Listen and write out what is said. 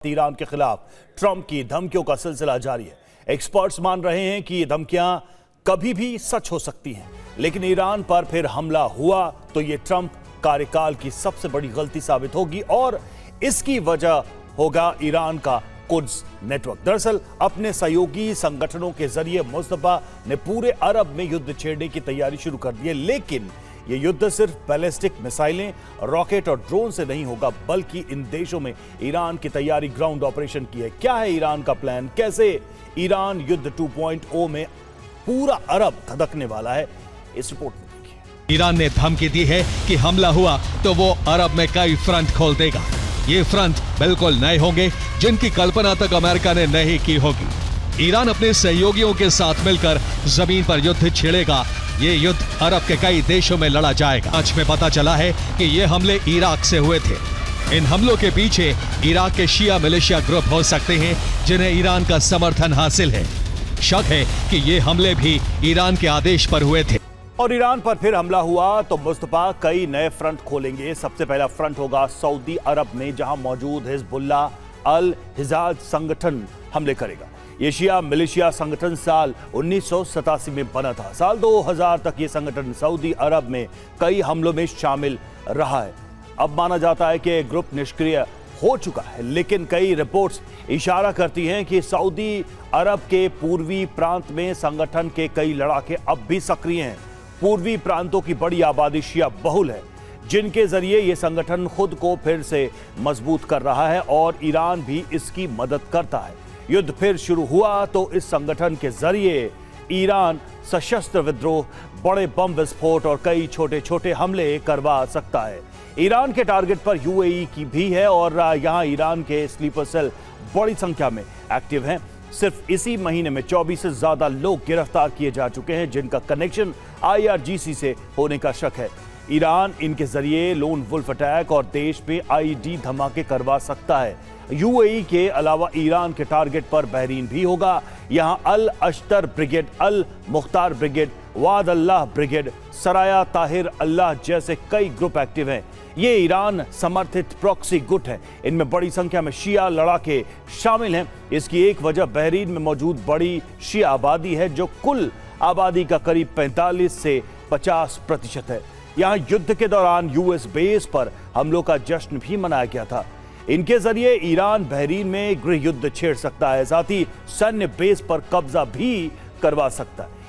Iran के खिलाफ Trump की धमकियों का सिलसिला जारी है। एक्सपर्ट्स मान रहे हैं कि ये धमकियां कभी भी सच हो सकती हैं, लेकिन ईरान पर फिर हमला हुआ तो ये ट्रंप कार्यकाल की सबसे बड़ी गलती साबित होगी और इसकी वजह होगा ईरान का कुद्स नेटवर्क। दरअसल अपने सहयोगी संगठनों के जरिए मुस्तफा ने पूरे अरब में युद्ध छेड़ने की तैयारी शुरू कर दी है, लेकिन ये युद्ध सिर्फ बैलिस्टिक मिसाइलें, रॉकेट और ड्रोन से नहीं होगा, बल्कि इन देशों में ईरान की तैयारी ग्राउंड ऑपरेशन की है। क्या है ईरान का प्लान? कैसे ईरान युद्ध 2.0 में पूरा अरब धधकने वाला है? इस रिपोर्ट में देखिए। ईरान ने धमकी दी है कि हमला हुआ तो वो अरब में कई फ्रंट खोल देगा। ये फ्रंट बिल्कुल नए होंगे, जिनकी कल्पना तक अमेरिका ने नहीं की होगी। ईरान अपने सहयोगियों के साथ मिलकर जमीन पर युद्ध छेड़ेगा। ये युद्ध अरब के कई देशों में लड़ा जाएगा। आज में पता चला है कि ये हमले इराक से हुए थे। इन हमलों के पीछे इराक के शिया मिलिशिया ग्रुप हो सकते हैं, जिन्हें ईरान का समर्थन हासिल है। शक है कि ये हमले भी ईरान के आदेश पर हुए थे। और ईरान पर फिर हमला हुआ तो मुस्तफा कई नए फ्रंट खोलेंगे। सबसे पहला फ्रंट होगा सऊदी अरब में, जहां मौजूद हिजबुल्लाह अल हिजाज संगठन हमले करेगा। ये शिया मिलिशिया संगठन साल 1987 में बना था। साल 2000 तक ये संगठन सऊदी अरब में कई हमलों में शामिल रहा है। अब माना जाता है कि ग्रुप निष्क्रिय हो चुका है, लेकिन कई रिपोर्ट्स इशारा करती हैं कि सऊदी अरब के पूर्वी प्रांत में संगठन के कई लड़ाके अब भी सक्रिय हैं। पूर्वी प्रांतों की बड़ी आबादी शिया बहुल है, जिनके जरिए यह संगठन खुद को फिर से मजबूत कर रहा है और ईरान भी इसकी मदद करता है। युद्ध फिर शुरू हुआ तो इस संगठन के जरिए ईरान सशस्त्र विद्रोह, बड़े बम विस्फोट और कई छोटे छोटे हमले करवा सकता है। ईरान के टारगेट पर यूएई की भी है और यहां ईरान के स्लीपर सेल बड़ी संख्या में एक्टिव हैं। सिर्फ इसी महीने में 24 से ज्यादा लोग गिरफ्तार किए जा चुके हैं, जिनका कनेक्शन IRGC से होने का शक है। ईरान इनके जरिए लोन वुल्फ अटैक और देश में आईडी धमाके करवा सकता है। यूएई के अलावा ईरान के टारगेट पर बहरीन भी होगा। यहां अल अश्तर ब्रिगेड, अल मुख्तार ब्रिगेड, वाद अल्लाह ब्रिगेड, सराया ताहिर अल्लाह जैसे कई ग्रुप एक्टिव हैं। ये ईरान समर्थित प्रॉक्सी गुट है। इनमें बड़ी संख्या में शिया लड़ाके शामिल हैं। इसकी एक वजह बहरीन में मौजूद बड़ी शिया आबादी है, जो कुल आबादी का करीब 45 से 50% है। यहाँ युद्ध के दौरान यूएस बेस पर हमलों का जश्न भी मनाया गया था। इनके जरिए ईरान बहरीन में गृह युद्ध छेड़ सकता है, साथ ही सैन्य बेस पर कब्जा भी करवा सकता है।